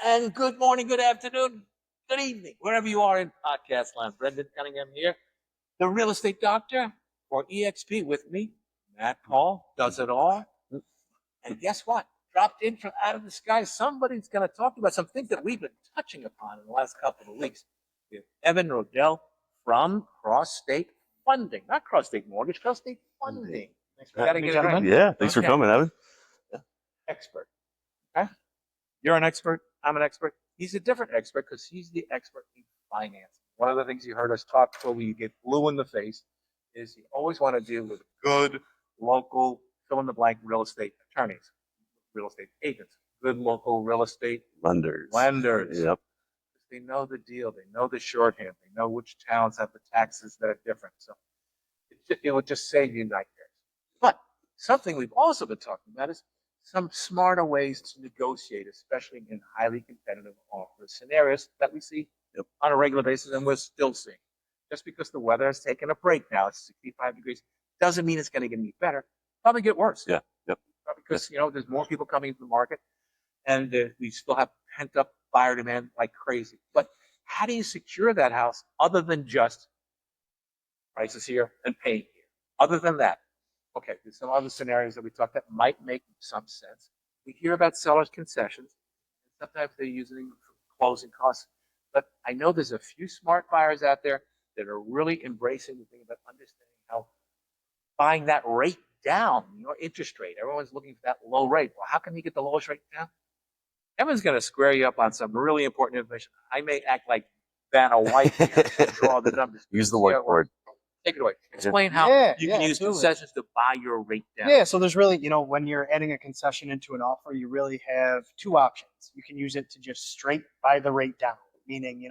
And good morning, good afternoon, good evening, wherever you are in podcast land. Brendan Cunningham here, the real estate doctor for EXP with me. Matt Paul does it all. And guess what? Dropped in from out of the sky. Somebody's going to talk about some things that we've been touching upon in the last couple of weeks. We have Evan Roedel from Cross State Funding, not Cross State Mortgage, Cross State Funding. Thanks for having me, gentlemen. Yeah, thanks for coming, Evan. Expert. Okay? You're an expert. I'm an expert. He's a different expert because he's the expert in finance. One of the things you heard us talk before we get blue in the face is you always want to deal with good local fill-in-the-blank real estate attorneys, real estate agents, good local real estate Lenders. Yep. They know the deal. They know the shorthand. They know which towns have the taxes that are different. So it will just save you nightmares. But something we've also been talking about is some smarter ways to negotiate, especially in highly competitive offer scenarios that we see on a regular basis, and we're still seeing. Just because the weather has taken a break now, it's 65 degrees, doesn't mean it's going to get any better. Probably get worse. Yeah. Because there's more people coming into the market, and we still have pent-up buyer demand like crazy. But how do you secure that house other than just prices here and paying here? Other than that, okay, there's some other scenarios that we talked that might make some sense. We hear about sellers' concessions. Sometimes they're using them for closing costs. But I know there's a few smart buyers out there that are really embracing the thing about understanding how buying that rate down, your interest rate. Everyone's looking for that low rate. Well, how can you get the lowest rate down? Evan's going to square you up on some really important information. I may act like Vanna White here and draw the numbers. Use the whiteboard. Take it away. Explain how you can use concessions to buy your rate down. Yeah, so there's really, when you're adding a concession into an offer, you really have two options. You can use it to just straight buy the rate down, meaning,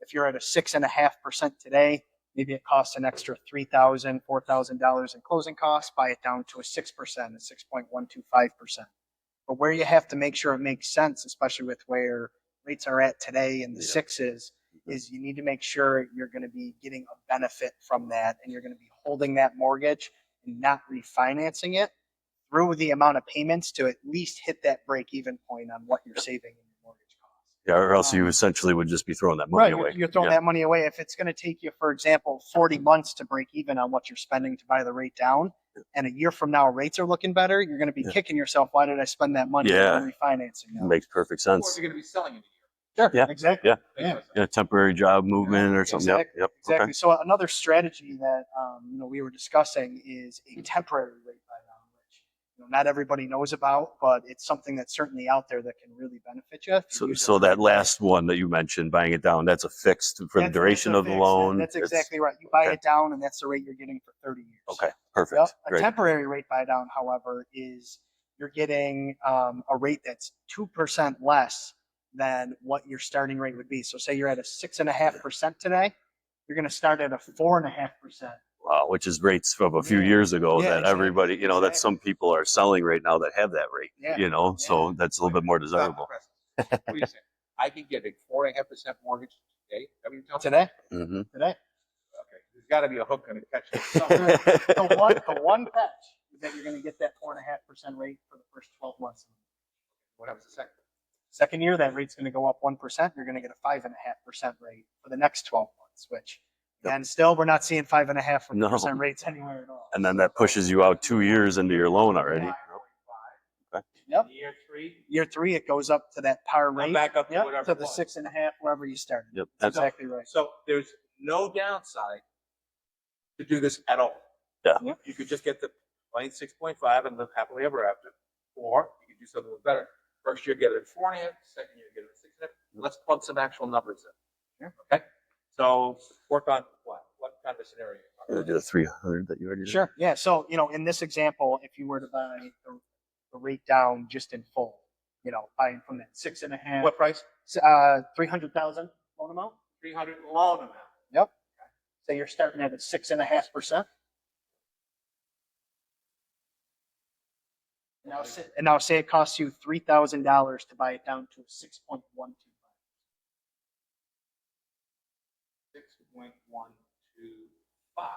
if you're at a 6.5% today, maybe it costs an extra $3,000, $4,000 in closing costs, buy it down to a 6%, a 6.125%. But where you have to make sure it makes sense, especially with where rates are at today in the sixes, is you need to make sure you're going to be getting a benefit from that, and you're going to be holding that mortgage and not refinancing it through the amount of payments to at least hit that break-even point on what you're saving in your mortgage costs. Yeah, or else you essentially would just be throwing that money away. You're throwing that money away. If it's going to take you, for example, 40 months to break even on what you're spending to buy the rate down, and a year from now rates are looking better, you're going to be kicking yourself, why did I spend that money on refinancing now? Makes perfect sense. Or you're going to be selling it. Sure. Yeah. Exactly. Yeah. Temporary job movement or something. Exactly. Okay. So another strategy that we were discussing is a temporary rate buy down, which not everybody knows about, but it's something that's certainly out there that can really benefit you. So that last one that you mentioned, buying it down, that's a fixed for the duration of the loan. That's exactly right. You buy it down, and that's the rate you're getting for 30 years. Okay. Perfect. A temporary rate buy down, however, is you're getting a rate that's 2% less than what your starting rate would be. So say you're at a 6.5% today, you're going to start at a 4.5%. Wow, which is rates from a few years ago that everybody, that some people are selling right now that have that rate, so that's a little bit more desirable. What do you say? I can get a 4.5% mortgage today. Today? Mm-hmm. Today. Okay, there's got to be a hook and a catch. The one catch is that you're going to get that 4.5% rate for the first 12 months. What happens the second? Second year, that rate's going to go up 1%. You're going to get a 5.5% rate for the next 12 months, which, and still, we're not seeing 5.5% rates anywhere at all. And then that pushes you out 2 years into your loan already. Okay. Yep. Year 3, it goes up to that par rate. Back up to whatever. To the 6.5, wherever you started. Yep. That's exactly right. So there's no downside to do this at all. Yeah. Yep. You could just get the plain 6.5 and live happily ever after, or you could do something better. First year, get it at 4.5. Second year, get it at 6.5. Let's plug some actual numbers in. Okay. So work on what? What kind of scenario? Do the 300 that you already did. Sure. Yeah. So in this example, if you were to buy the rate down just in full, buying from that 6.5. What price? 300,000 loan amount. 300 loan amount. Yep. Okay. So you're starting at a 6.5%. And now say it costs you $3,000 to buy it down to 6.125. 6.125.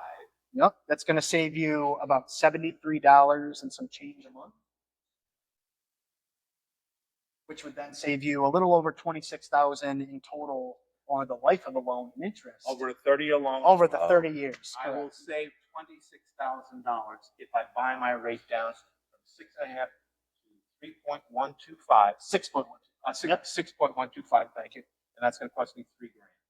Yep, that's going to save you about $73 and some change a month. which would then save you a little over $26,000 in total on the life of the loan in interest Over a 30-year loan. over the 30 years. I will save $26,000 if I buy my rate down from 6.5 to 3.125. 6.1. 6.125. Thank you. And that's going to cost me $3,000.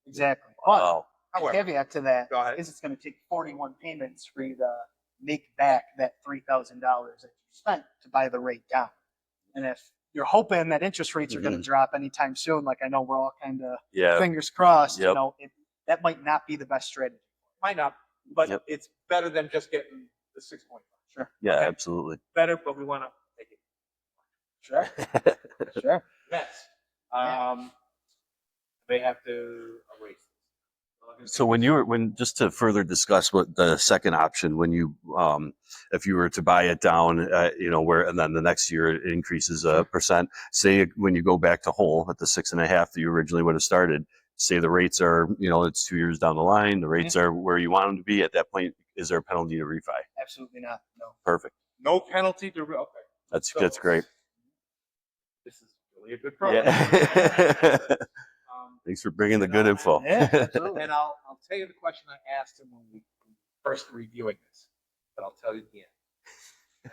Exactly. But Wow. the However, caveat to that go ahead. is it's going to take 41 payments for you to make back that $3,000 that you spent to buy the rate down. And if you're hoping that interest rates are going to drop anytime soon, like I know we're all kind of Yeah. fingers crossed, Yep. you know, that might not be the best strategy. Might not, but Yep. it's better than just getting the 6.5. Sure. Yeah, Okay. absolutely. Better, but we want to take it. Sure. Sure. Next, Yeah. they have to erase this. So when just to further discuss what the second option, when you if you were to buy it down, and then the next year it increases a percent. Say when you go back to whole at the 6.5 that you originally would have started. Say the rates are, it's 2 years down the line. The rates are where you want them to be at that point. Is there a penalty to refi? Absolutely not. No. Perfect. No penalty to okay. That's So, great. This is really a good program. Yeah. Thanks for bringing the good info. Yeah, absolutely. And I'll tell you the question I asked him when we first reviewing this, but I'll tell you at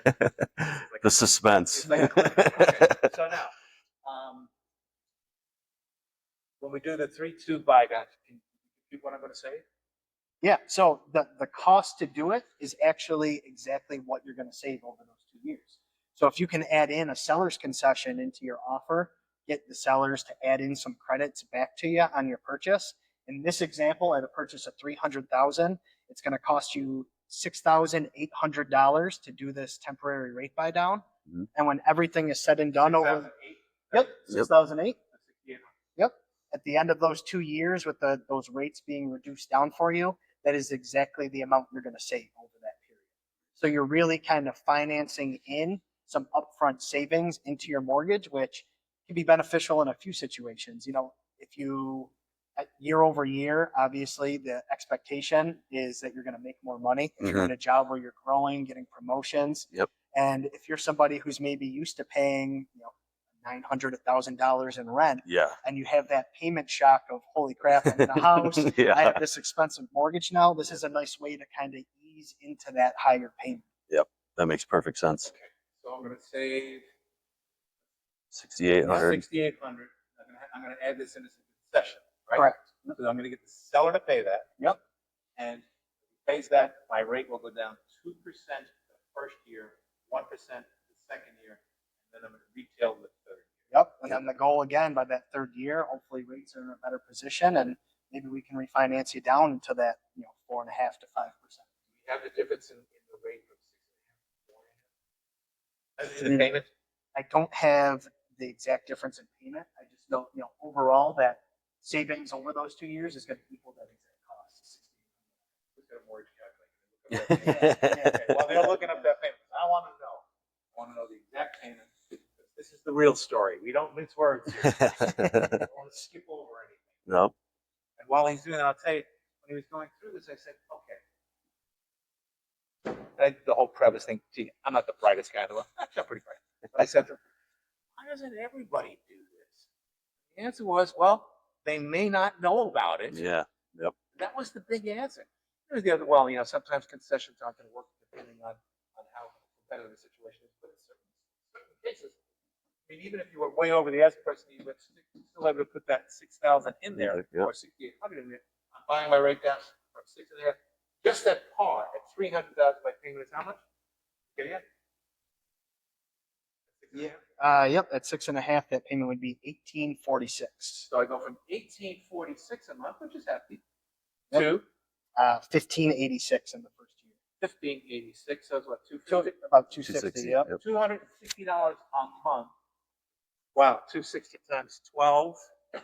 the end. The suspense. It's like a cliffhanger. Okay. So now, when we do the 3-2 buyback, can you what I'm going to say? Yeah. So the cost to do it is actually exactly what you're going to save over those 2 years. So if you can add in a seller's concession into your offer, get the sellers to add in some credits back to you on your purchase. In this example, at a purchase of $300,000, it's going to cost you $6,800 to do this temporary rate buy down. Mm-hmm. And when everything is said and done over, 6,008. Yep. At the end of those 2 years, with those rates being reduced down for you, that is exactly the amount you're going to save over that period. So you're really kind of financing in some upfront savings into your mortgage, which can be beneficial in a few situations. If you year over year, obviously the expectation is that you're going to make more money if you're in a job where you're growing, getting promotions. Yep. And if you're somebody who's maybe used to paying, $900, $1,000 in rent, Yeah. and you have that payment shock of, holy crap, I'm in a house, Yeah. I have this expensive mortgage now. This is a nice way to kind of ease into that higher payment. Yep. That makes perfect sense. Okay. So I'm going to save 6,800. 6,800. I'm going to add this in as a concession, right? Correct. So I'm going to get the seller to pay that. Yep. And if he pays that, my rate will go down 2% the first year, 1% the second year, and then I'm going to retail the third year. Yep. And then the goal again by that third year, hopefully rates are in a better position, and maybe we can refinance you down into that 4.5% to 5%. We have the difference in the rate from 6.5 to 4.5. In the payment. I don't have the exact difference in payment. I just know, overall that savings over those 2 years is going to equal that exact cost. Who's got a mortgage calculator? Okay. Well, they're looking up that payment. I want to know. I want to know the exact payment. This is the real story. We don't mince words here. I don't want to skip over anything. Nope. And while he's doing that, I'll tell you, when he was going through this, I said, okay. The whole preface thing, gee, I'm not the brightest guy in the world. Actually, I'm pretty bright. But I said, why doesn't everybody do this? The answer was, well, they may not know about it. Yeah. Yep. That was the big answer. There was the other, well, sometimes concessions aren't going to work depending on how competitive the situation is. But in certain cases, I mean, even if you were way over the asking price, you would still able to put that 6,000 in there Yeah. or 6,800 in there. I'm buying my rate down from 6.5. Just at par at 300,000 by payment is how much? Get it? Yeah. Yep. At 6.5, that payment would be $1,846. So I go from $1,846 a month, which is hefty, Yep. to $1,586 in the first year. $1,586. So it's what, About 260. $260. Yep. Yep. $260 a month. Wow, 260 times 12. I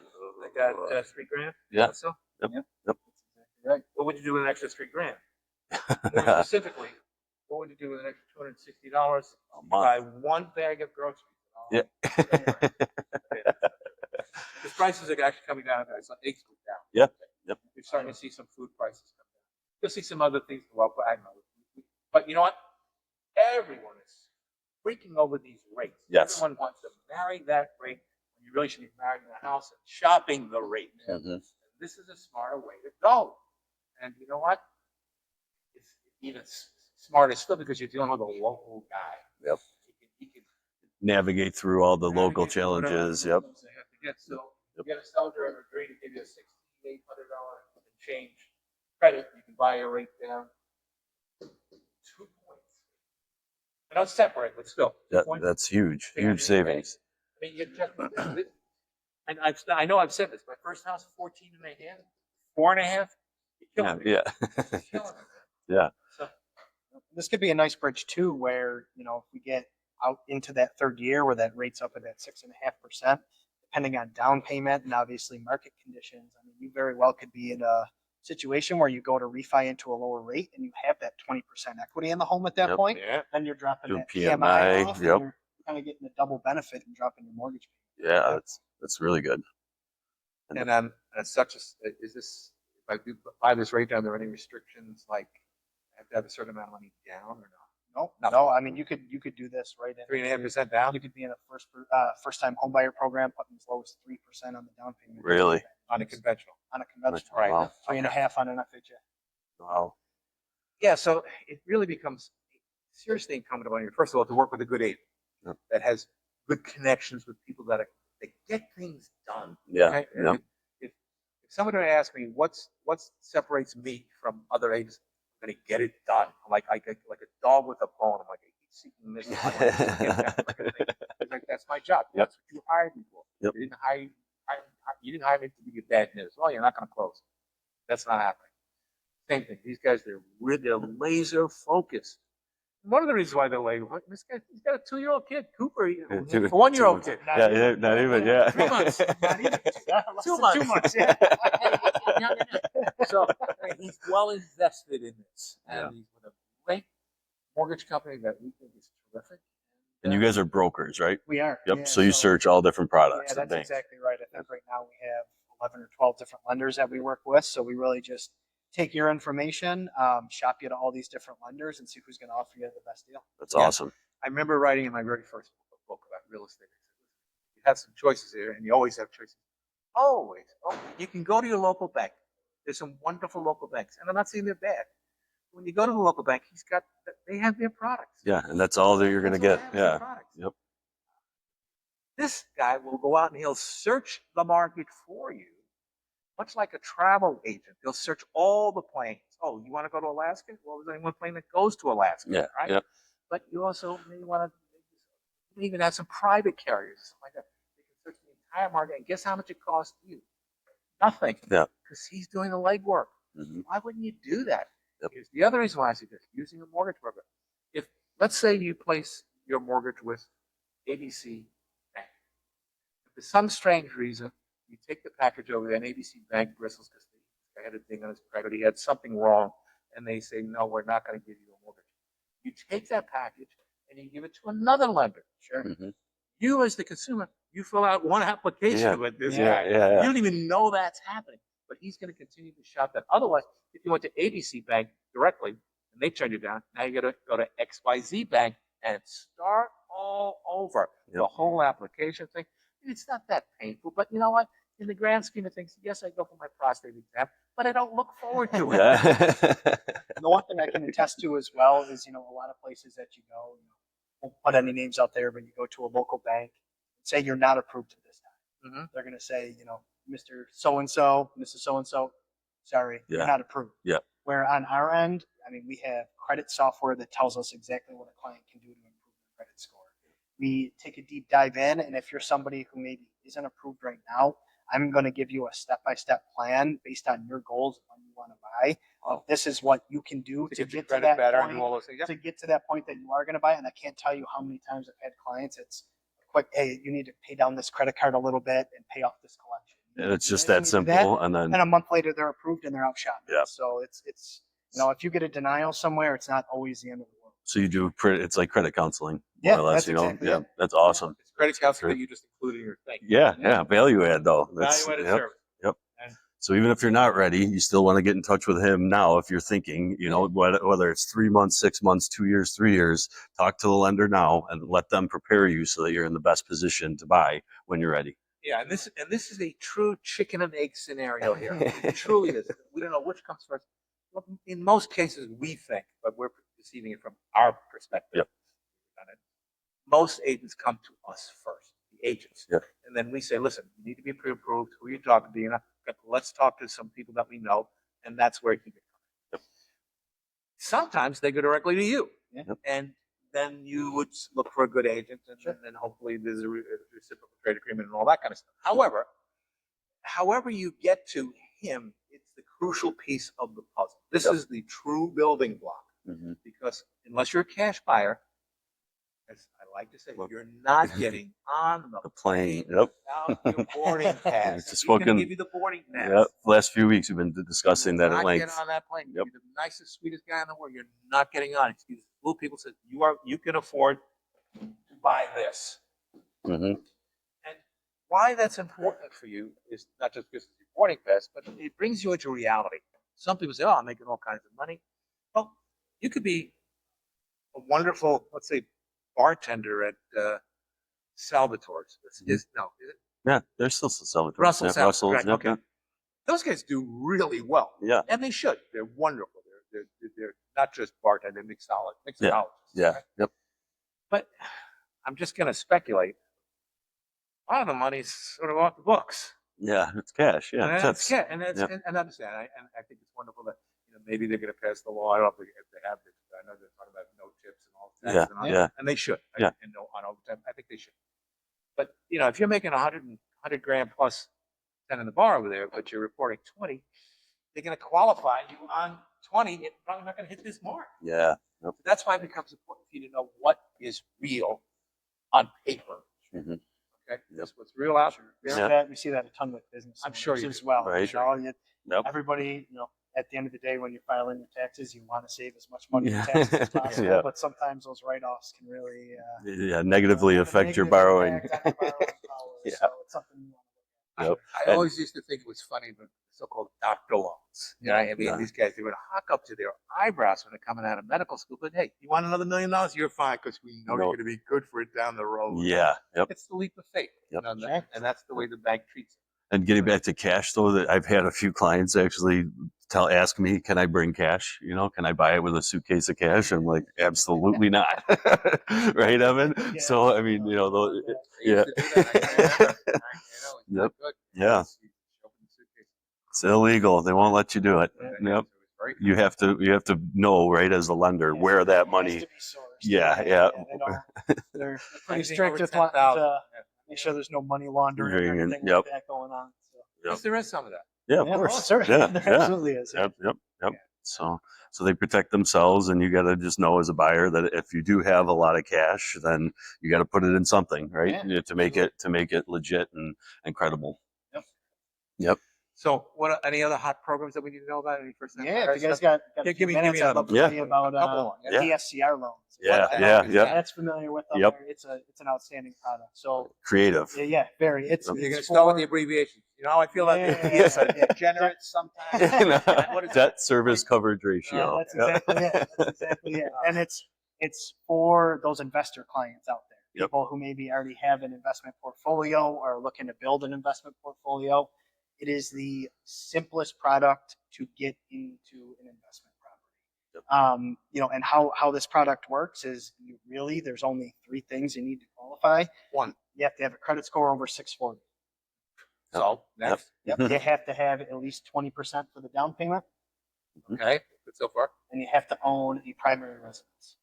got $3,000. Yeah. So Yep. Yep. Yep. Right. what would you do with an extra $3,000? More specifically, what would you do with an extra $260? A month. Buy one bag of groceries. Yeah. Because prices are actually coming down. It's like eggs go down. Yep. Yep. You're starting to see some food prices come down. You'll see some other things go up. I don't know. But you know what? Everyone is freaking over these rates. Yes. Everyone wants to marry that rate you really should be married in a house and shopping the rate. Mhm. This is a smarter way to go. And you know what? It's even smarter still because you're dealing with a local guy. Yep. He can Navigate through all the local navigate through whatever challenges. Yep. approvals they have to get. So Yep. you get a seller and agree to give you a $6,800 and change credit. You can buy your rate down 2 points. I know it's separate, but still. 2 That, points. that's huge. Yeah, I mean, Huge savings. I mean, you just, and I know I've said this. My first house, 14 and a half, 4.5. You're Yeah. killing me. Yeah. You're killing me. Yeah. So, This could be a nice bridge too, where, you know, if we get out into that third year where that rate's up at that 6.5%, depending on down payment and obviously market conditions, I mean, you very well could be in a situation where you go to refi into a lower rate and you have that 20% equity in the home at that Yep. point. yeah. Then you're dropping Doing that PMI, PMI off, and yep. you're kind of getting a double benefit and dropping your mortgage payment. Yeah. That's really good. And as such, is this, if I do buy this rate down, are there any restrictions like I have to have a certain amount of money down or not? No, I mean, you could do this right in 3.5% down You could be in a first time home buyer program, putting as low as 3% on the down payment. Really? on a conventional. On a conventional, Right. Wow. 3.5 on an FHA. Wow. Yeah, so it really becomes seriously incumbent upon you, first of all, to work with a good agent Yep. that has good connections with people that get things done. Yeah. Okay? Yeah. If somebody were to ask me what separates me from other agents, I'm going to get it done. I'm like a dog with a bone. I'm like, I keep seeking this. I want to get that. Like, that's my job. Yep. That's what you hired me for. Yep. You didn't hire me to be a bad news. Well, you're not going to close. That's not happening. Same thing. These guys, they're laser focused. One of the reasons why they're late, this guy, he's got a 2-year-old kid, Cooper, a 1-year-old kid. Yeah. Not even. Yeah. 3 months. Not even. Yeah, 2 months. 2 months, yeah. So I mean, he's well invested in this, and Yeah. he's with a great mortgage company that we think is terrific. And you guys are brokers, right? We are. Yep. Yeah, So you search all different products. Yeah, and that's banks. exactly right. I think right now we have 11 or 12 different lenders that we work with. So we really just take your information, shop you to all these different lenders and see who's going to offer you the best deal. That's Yeah. awesome. I remember writing in my very first book about real estate. You have some choices here, and you always have choices. Always. Oh, you can go to your local bank. There's some wonderful local banks, and I'm not saying they're bad. When you go to the local bank, they have their products. Yeah, and that's all that you're going to That's all get. they have is their Yeah. products. Yep. This guy will go out and he'll search the market for you, much like a travel agent. He'll search all the planes. Oh, you want to go to Alaska? Well, there's only one plane that goes to Alaska, Yeah. right? Yep. But you also may want to even have some private carriers, something like that. They can search the entire market, and guess how much it costs you? Nothing. Yeah. Because he's doing the legwork. Mhm. Why wouldn't you do that? Yep. Here's the other reason why I suggest using a mortgage broker. If, let's say you place your mortgage with ABC Bank. If for some strange reason you take the package over there and ABC Bank bristles because he had a thing on his credit, he had something wrong, and they say, no, we're not going to give you a mortgage. You take that package and you give it to another lender. Sure. Mhm. You, as the consumer, you fill out one application Yeah. with this Yeah. guy. Yeah. You don't even know that's happening, but he's going to continue to shop that. Otherwise, if you went to ABC Bank directly and they turned you down, now you got to go to XYZ Bank and start all over. The Yep. whole application thing. It's not that painful, but you know what? In the grand scheme of things, yes, I go for my prostate exam, but I don't look forward to it. Yeah. And the one thing I can attest to as well is, a lot of places that you go, won't put any names out there, but you go to a local bank, say you're not approved at this time. Mhm. They're going to say, Mr. So-and-so, Mrs. So-and-so, sorry, Yeah. you're not approved. Yeah. Where on our end, we have credit software that tells us exactly what a client can do to improve their credit score. We take a deep dive in, and if you're somebody who maybe isn't approved right now, I'm going to give you a step-by-step plan based on your goals of when you want to buy. This is what you can do to Get your get to credit that better and point, do all those things. Yep. to get to that point that you are going to buy. And I can't tell you how many times I've had clients. It's quick, hey, you need to pay down this credit card a little bit and pay off this collection. And it's just You that need to do simple. And then, And a month later, they're approved and they're out shopping. Yeah. So it's if you get a denial somewhere, it's not always the end of the world. so you do, it's like credit counseling, Yeah, more or less, that's exactly Yeah. it. That's awesome. It's credit counseling Great. that you just included in your thing. Yeah. Yeah. Value add though. That's, Value-added yep. service. Yep. And- So even if you're not ready, you still want to get in touch with him now. If you're thinking, whether it's 3 months, 6 months, 2 years, 3 years, talk to the lender now and let them prepare you so that you're in the best position to buy when you're ready. Yeah, and this is a true chicken and egg scenario here. It truly is. We don't know which comes first. Well, in most cases, we think, but we're perceiving it from our perspective. Yep. Most agents come to us first, the agents, Yep. and then we say, "Listen, you need to be pre-approved. Who are you talking to? You know, let's talk to some people that we know," and that's where it can get. Yep. Sometimes they go directly to you, Yep. and then you would look for a good agent, and Sure. then hopefully there's a reciprocal trade agreement and all that kind of stuff. However you get to him, it's the crucial piece of the puzzle. This Yep. is the true building block, because unless you're a cash buyer, as I like to say, you're not getting on the The plane. Yep. without your boarding pass. It's He's going to spoken- give you the boarding pass. Yep. Last few weeks we've been discussing that at Not length. get on that plane. Yep. You're the nicest, sweetest guy in the world. You're not getting on. It's these little people said you can afford to buy this. Mm-hmm. And why that's important for you is not just because it's your boarding pass, but it brings you into reality. Some people say, "Oh, I'm making all kinds of money." Well, you could be a wonderful, let's say, bartender at Salvatore's. Is it Yeah, there's still some Salvatore. Russell Yeah, Salvatore? Russell's. Right, Yep, okay. Those guys do really well. Yeah. And they should. They're wonderful. They're not just bartenders, they're mixologists. Yeah. Right? Yep. But I'm just going to speculate. A lot of the money's sort of off the books. Yeah. It's cash. Yeah. And Tips. that's, and, that's, Yep. and I understand. I think it's wonderful that maybe they're going to pass the law. I don't know if they have this. I know they're talking about no tips and all that. Yeah, And all yeah. And they should. Yeah. And no on overtime. I think they should. But if you're making 100 grand plus 10 in the bar over there, but you're reporting 20, they're going to qualify you on 20. You're probably not going to hit this mark. Yeah. Yep. That's why it becomes important for you to know what is real on paper. Mhm. Okay, Yep. that's what's real out there. Yeah. We see that a ton with business. I'm sure owners you as do. well. Right. Yep. Everybody, at the end of the day, when you're filing your taxes, you want to save as much money in Yeah. taxes as possible. Yeah. But sometimes those write-offs can really Negatively have a affect your negative borrowing. impact on your borrowing power. Yeah. So it's something you want to look at. Yep. I always used to think it was funny, the so-called doctor loans. I mean, Yeah. these guys, they would hawk up to their eyebrows when they're coming out of medical school. But hey, you want another $1 million? You're fine because we know No. you're going to be good for it down the road. Yeah. Yep. It's the leap of faith. Yep. And that's the way the bank treats it. And getting back to cash, though, that I've had a few clients actually ask me, "Can I bring cash? Can I buy it with a suitcase of cash?" I'm like, "Absolutely not." Right, Evan? Yeah. So I mean, I yeah. used to do that. I remember. It's not Yep. good. Yeah. You open the suitcase. It's illegal. They won't let you do it. Yeah. Yep. So it's very You have to know, right, as a lender, Yeah, where that it has money. to be sourced. Yeah. They're pretty Anything strict over with 10,000. make sure there's no money laundering or Yep. anything like that going on. So. Yep. Yes, there is some of that. Yeah, of Yeah, course. certainly. Yeah. There Yeah. absolutely is. Yep. So they protect themselves, and you got to just know as a buyer that if you do have a lot of cash, then you got to put it in something, right? Yeah, To make it legit and credible. So, any other hot programs that we need to know about? Any first time Yeah, buyer if you guys stuff? got Yeah, a few give me minutes, I'd another love to one. tell you about A couple of them, yeah. DSCR loans. Yeah, What the yeah, heck is yeah. that? That's familiar with them. Yep. It's an outstanding product. So Creative. yeah, very. It's You're You're going to it's start with for- the abbreviations. You know how I feel about Yeah. the yes, degenerate sometimes. What is Debt service coverage ratio. That's exactly it. That's exactly it. And it's for those investor clients out there, Yep. people who maybe already have an investment portfolio or are looking to build an investment portfolio. It is the simplest product to get into an investment property. Yep. And how this product works is there's only 3 things you need to qualify. One. You have to have a credit score over 640. So, next. Yep. You have to have at least 20% for the down payment, Okay. Good so far. and you have to own a primary residence.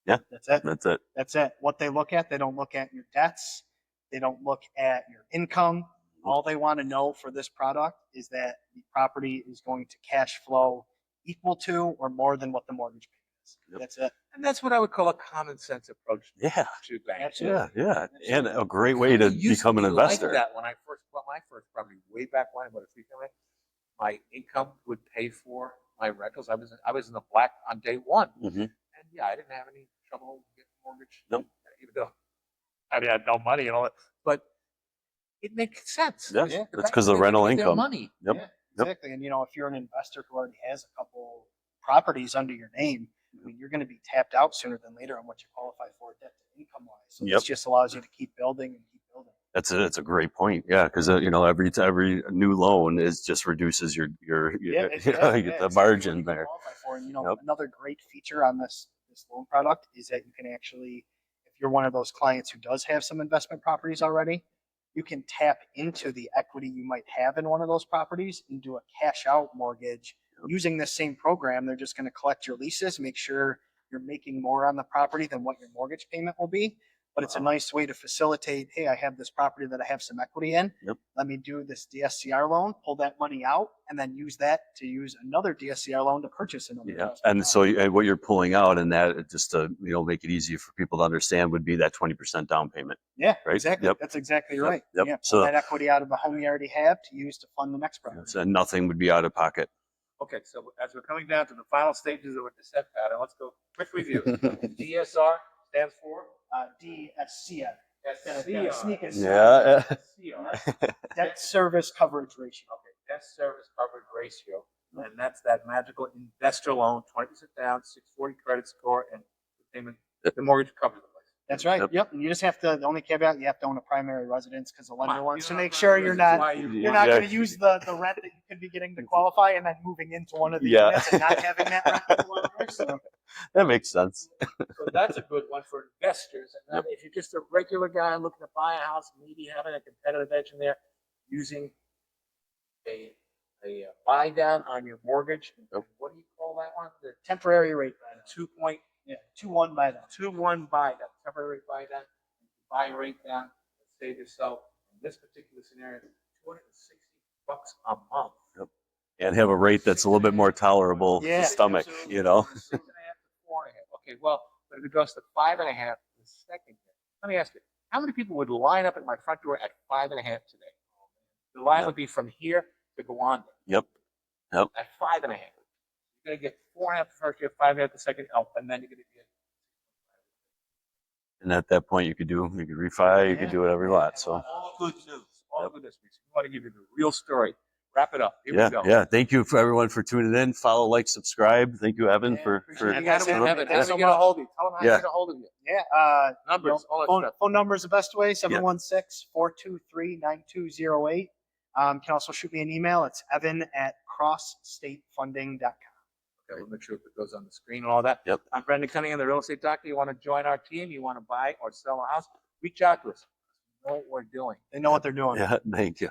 Yeah. That's it. That's it. That's it. What they look at, they don't look at your debts. They don't look at your income. All they want to know for this product is that the property is going to cash flow equal to or more than what the mortgage payment is. Yep. That's it. And that's what I would call a common sense approach Yeah. to banking. Absolutely. Yeah. And a great way to Used become an be like investor. that when I first bought my first property way back when, what, a 3 family, my income would pay for my rentals. I was in the black on day one, Mhm. and yeah, I didn't have any trouble getting a mortgage. Nope. Even though I had no money and all that, but it makes sense. Yeah. The That's bank because of gave rental me their income. money. Yep. Yeah, exactly. And if you're an investor who already has a couple properties under your name, I mean, you're going to be tapped out sooner than later on what you qualify for debt to income wise. So Yep. this just allows you to keep building and keep building. That's a great point. Yeah, because every new loan is just reduces your the it's margin something you there. qualify for. And Yep. another great feature on this loan product is that you can actually, if you're one of those clients who does have some investment properties already, you can tap into the equity you might have in one of those properties and do a cash out mortgage using this same program. They're just going to collect your leases, make sure you're making more on the property than what your mortgage payment will be. But it's a nice way to facilitate, hey, I have this property that I have some equity in. Yep. Let me do this DSCR loan, pull that money out, and then use that to use another DSCR loan to purchase another. Yeah, and so what you're pulling out, and that just to make it easy for people to understand, would be that 20% down payment. Yeah, Right? exactly. Yep. That's exactly Yep. right. Yep. Yeah, pull So- that equity out of the home you already have to use to fund the next property. So nothing would be out of pocket. Okay, so as we're coming down to the final stages of a descent pattern, let's go quick review. DSR stands for DSCR. SCR. Sneak us. Yeah. SCR. Debt service coverage ratio. Okay, debt service coverage ratio, and that's that magical investor loan, 20% down, 640 credit score, and the payment, the mortgage covers the place. That's right. Yep. Yep. And you just have to. The only caveat, you have to own a primary residence because the lender Come on, wants you to don't make have sure to- you're this is not. why You're not Yeah. going to use the rent that you could be getting to qualify and then moving into one of the Yeah. units and not having that rent any longer. So That makes sense. So that's a good one for investors. And then if you're just a regular guy looking to buy a house, maybe having a competitive edge in there, using a buy down on your mortgage. Yep. What do you call that one? The temporary rate buy down. 2.21 Yeah, 2-1 buy down. buy down, temporary buy down, buy rate down, save yourself in this particular scenario, $260 a month. And have a rate that's a little bit more tolerable Yeah. to stomach, 6.5 to 4.5. Okay, well, but if it goes to 5.5 the second year, let me ask you, how many people would line up at my front door at 5.5 today? The line would be from here to go on. Yep. At 5.5. You're gonna get 4.5 the first year, 5.5 the second, and then you're gonna get. And at that point, you could refi, you could do whatever you want. So All good news. All good news. We want to give you the real story. Wrap it up. Here we go. yeah. Thank you for everyone for tuning in. Follow, like, subscribe. Thank you, Evan, for appreciate And you how guys do we having have me. it? How Thanks do so we get a much. hold of you? Tell them how to get a hold of you. Yeah. Numbers, all that phone, stuff. phone number is the best way, 716-423-9208. You can also shoot me an email. It's evan@crossstatefunding.com. Okay, we'll make sure it goes on the screen and all that. Yep. I'm Brendan Cunningham, the real estate doctor. You want to join our team? You want to buy or sell a house? Reach out to us. We know what we're doing. They know what they're doing. Yeah, thank you.